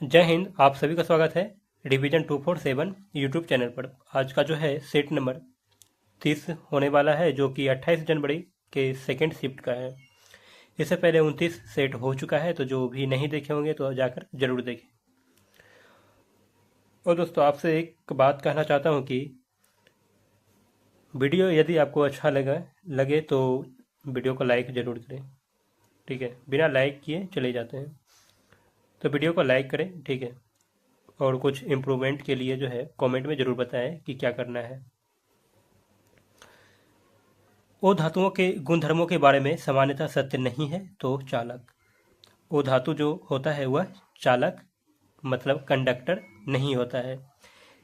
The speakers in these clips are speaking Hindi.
जय हिंद। आप सभी का स्वागत है रिवीजन 247 यूट्यूब चैनल पर। आज का जो है सेट नंबर 30 होने वाला है, जो कि 28 जनवरी के सेकेंड शिफ्ट का है। इससे पहले 29 सेट हो चुका है, तो जो भी नहीं देखे होंगे तो जाकर जरूर देखें। और दोस्तों, आपसे एक बात कहना चाहता हूँ कि वीडियो यदि आपको अच्छा लगे तो वीडियो को लाइक जरूर करें। ठीक है, बिना लाइक किए चले जाते हैं, तो वीडियो को लाइक करें। ठीक है, और कुछ इम्प्रूवमेंट के लिए जो है कमेंट में ज़रूर बताएं कि क्या करना है। ओ धातुओं के गुणधर्मों के बारे में सामान्यतः सत्य नहीं है, तो चालक। ओ धातु जो होता है वह चालक मतलब कंडक्टर नहीं होता है।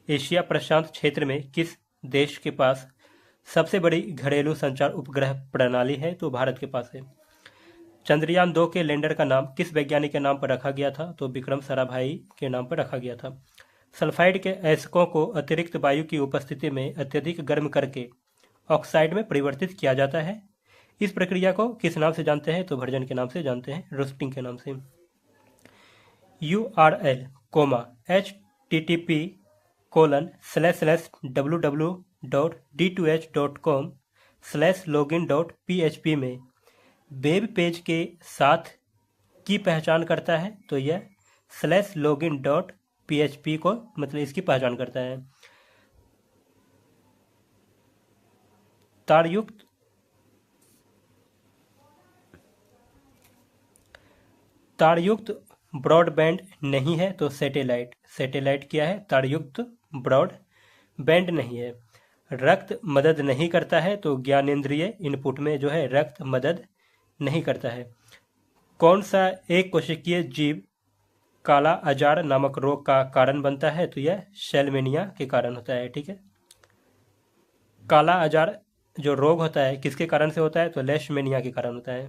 एशिया प्रशांत क्षेत्र में किस देश के पास सबसे बड़ी घरेलू संचार उपग्रह प्रणाली है, तो भारत के पास है। चंद्रयान 2 के लैंडर का नाम किस वैज्ञानिक के नाम पर रखा गया था, तो विक्रम साराभाई के नाम पर रखा गया था। सल्फाइड के अयस्कों को अतिरिक्त वायु की उपस्थिति में अत्यधिक गर्म करके ऑक्साइड में परिवर्तित किया जाता है। इस प्रक्रिया को किस नाम से जानते हैं, तो भर्जन के नाम से जानते हैं, रोस्टिंग के नाम से। URL http://www.d2h.com/login.php में वेब पेज के साथ की पहचान करता है, तो यह /login.php को मतलब इसकी पहचान करता है। तारयुक्त तारयुक्त ब्रॉडबैंड नहीं है, तो सैटेलाइट। सैटेलाइट क्या है? तारयुक्त ब्रॉडबैंड नहीं है। रक्त मदद नहीं करता है, तो ज्ञानेंद्रिय इनपुट में जो है रक्त मदद नहीं करता है। कौन सा एक कोशिकीय जीव काला अजार नामक रोग का कारण बनता है, तो यह सेलमेनिया के कारण होता है। ठीक है, काला अजार जो रोग होता है किसके कारण से होता है, तो लेशमेनिया के कारण होता है।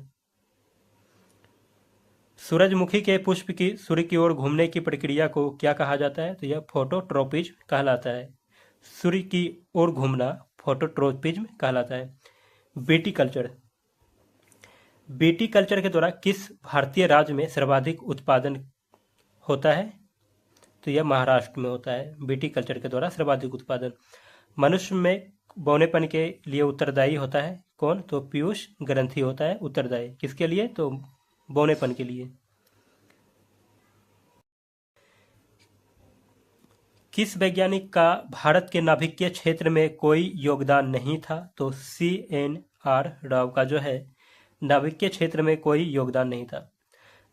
सूरजमुखी के पुष्प की सूर्य की ओर घूमने की प्रक्रिया को क्या कहा जाता है, तो यह फोटोट्रोपिज्म कहलाता है। सूर्य की ओर घूमना फोटोट्रोपिज्म कहलाता है। बीटी कल्चर बीटी कल्चर के द्वारा किस भारतीय राज्य में सर्वाधिक उत्पादन होता है, तो यह महाराष्ट्र में होता है। बीटी कल्चर के द्वारा सर्वाधिक उत्पादन। मनुष्य में बौनेपन के लिए उत्तरदायी होता है कौन, तो पीयूष ग्रंथि होता है उत्तरदायी। किसके लिए, तो बौनेपन के लिए। किस वैज्ञानिक का भारत के नाभिकीय क्षेत्र में कोई योगदान नहीं था, तो CNR राव का जो है नाभिकीय क्षेत्र में कोई योगदान नहीं था।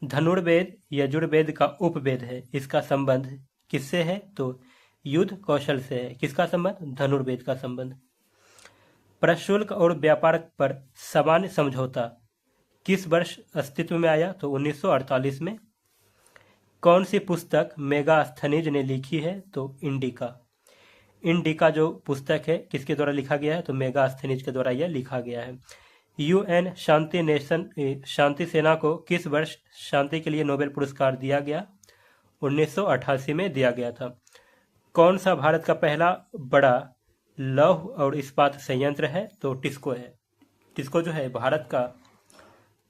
धनुर्वेद यजुर्वेद का उपवेद है, इसका संबंध किससे है, तो युद्ध कौशल से है। किसका संबंध? धनुर्वेद का संबंध। प्रशुल्क और व्यापार पर सामान्य समझौता किस वर्ष अस्तित्व में आया, तो 1948 में। कौन सी पुस्तक मेगास्थनीज ने लिखी है, तो इंडिका। इंडिका जो पुस्तक है किसके द्वारा लिखा गया है, तो मेगास्थनीज के द्वारा यह लिखा गया है। UN शांति सेना को किस वर्ष शांति के लिए नोबेल पुरस्कार दिया गया, 1988 में दिया गया था। कौन सा भारत का पहला बड़ा लौह और इस्पात संयंत्र है, तो टिस्को है। टिस्को जो है भारत का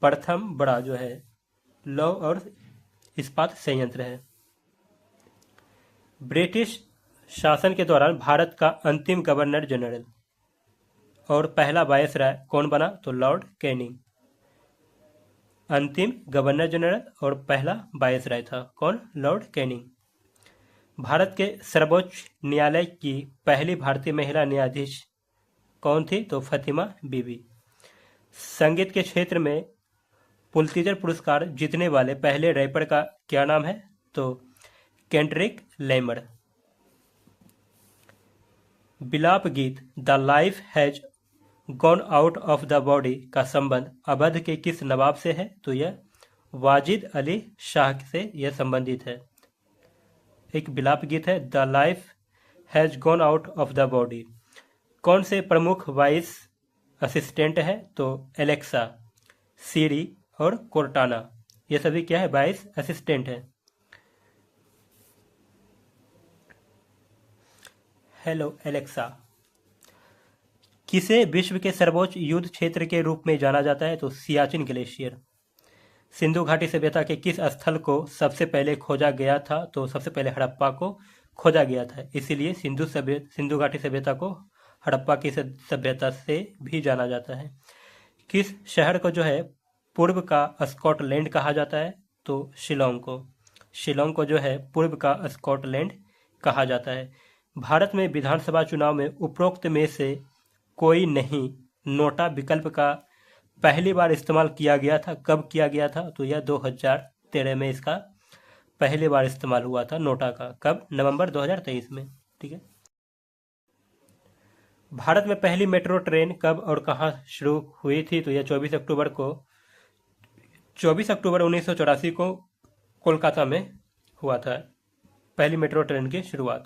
प्रथम बड़ा जो है लौह और इस्पात संयंत्र है। ब्रिटिश शासन के दौरान भारत का अंतिम गवर्नर जनरल और पहला वायसराय कौन बना, तो लॉर्ड कैनिंग। अंतिम गवर्नर जनरल और पहला वायसराय था कौन, लॉर्ड कैनिंग। भारत के सर्वोच्च न्यायालय की पहली भारतीय महिला न्यायाधीश कौन थी, तो फतिमा बीबी। संगीत के क्षेत्र में पुलित्जर पुरस्कार जीतने वाले पहले रैपर का क्या नाम है, तो केंड्रिक लैमर। विलाप गीत the life has gone out of the body का संबंध अवध के किस नवाब से है, तो यह वाजिद अली शाह से यह संबंधित है। एक विलाप गीत है the life has gone out of the body. कौन से प्रमुख वॉइस असिस्टेंट है, तो एलेक्सा, सीरी और कोर्टाना। ये सभी क्या है, वॉइस असिस्टेंट है। Hello Alexa. किसे विश्व के सर्वोच्च युद्ध क्षेत्र के रूप में जाना जाता है, तो सियाचिन ग्लेशियर। सिंधु घाटी सभ्यता के किस स्थल को सबसे पहले खोजा गया था? तो सबसे पहले हड़प्पा को खोजा गया था, इसीलिए सिंधु घाटी सभ्यता को हड़प्पा की सभ्यता से भी जाना जाता है। किस शहर को जो है पूर्व का स्कॉटलैंड कहा जाता है? तो शिलोंग को जो है पूर्व का स्कॉटलैंड कहा जाता है। भारत में विधानसभा चुनाव में उपरोक्त में से कोई नहीं नोटा विकल्प का पहली बार इस्तेमाल किया गया था। कब किया गया था? तो यह 2013 में इसका पहली बार इस्तेमाल हुआ था नोटा का। कब? नवंबर 2023 में। ठीक है। भारत में पहली मेट्रो ट्रेन कब और कहाँ शुरू हुई थी? तो यह 24 अक्टूबर 1984 को कोलकाता में हुआ था पहली मेट्रो ट्रेन की शुरुआत।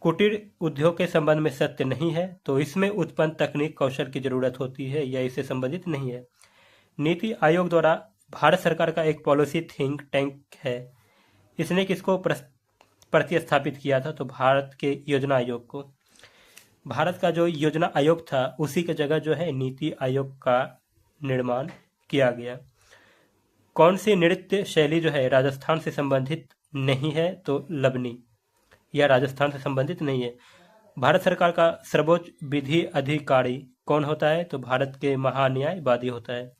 कुटीर उद्योग के संबंध में सत्य नहीं है, तो इसमें उत्पन्न तकनीक कौशल की जरूरत होती है या इससे संबंधित नहीं है। नीति आयोग द्वारा भारत सरकार का एक पॉलिसी थिंक टैंक है, इसने किसको प्रतिस्थापित किया था? तो भारत के योजना आयोग को। भारत का जो योजना आयोग था उसी की जगह जो है नीति आयोग का निर्माण किया गया। कौन सी नृत्य शैली जो है राजस्थान से संबंधित नहीं है? तो लवनी, यह राजस्थान से संबंधित नहीं है। भारत सरकार का सर्वोच्च विधि अधिकारी कौन होता है? तो भारत के महान्यायवादी होता है।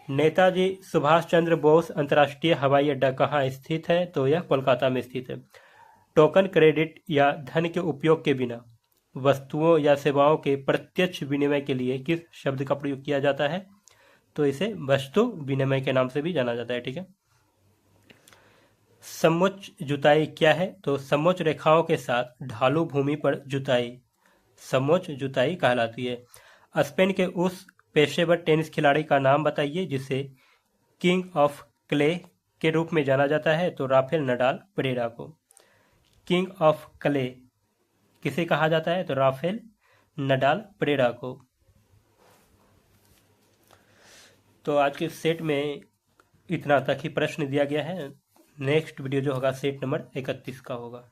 नेताजी सुभाष चंद्र बोस अंतर्राष्ट्रीय हवाई अड्डा कहाँ स्थित है? तो यह कोलकाता में स्थित है। टोकन क्रेडिट या धन के उपयोग के बिना वस्तुओं या सेवाओं के प्रत्यक्ष विनिमय के लिए किस शब्द का प्रयोग किया जाता है? तो इसे वस्तु विनिमय के नाम से भी जाना जाता है। ठीक है। समोच्च जुताई क्या है? तो समोच्च रेखाओं के साथ ढालू भूमि पर जुताई समोच्च जुताई कहलाती है। स्पेन के उस पेशेवर टेनिस खिलाड़ी का नाम बताइए जिसे किंग ऑफ क्ले के रूप में जाना जाता है। तो राफेल नडाल पेरेरा को। किंग ऑफ क्ले किसे कहा जाता है? तो राफेल नडाल पेरेरा को। तो आज के सेट में इतना तक ही प्रश्न दिया गया है। नेक्स्ट वीडियो जो होगा सेट नंबर 31 का होगा।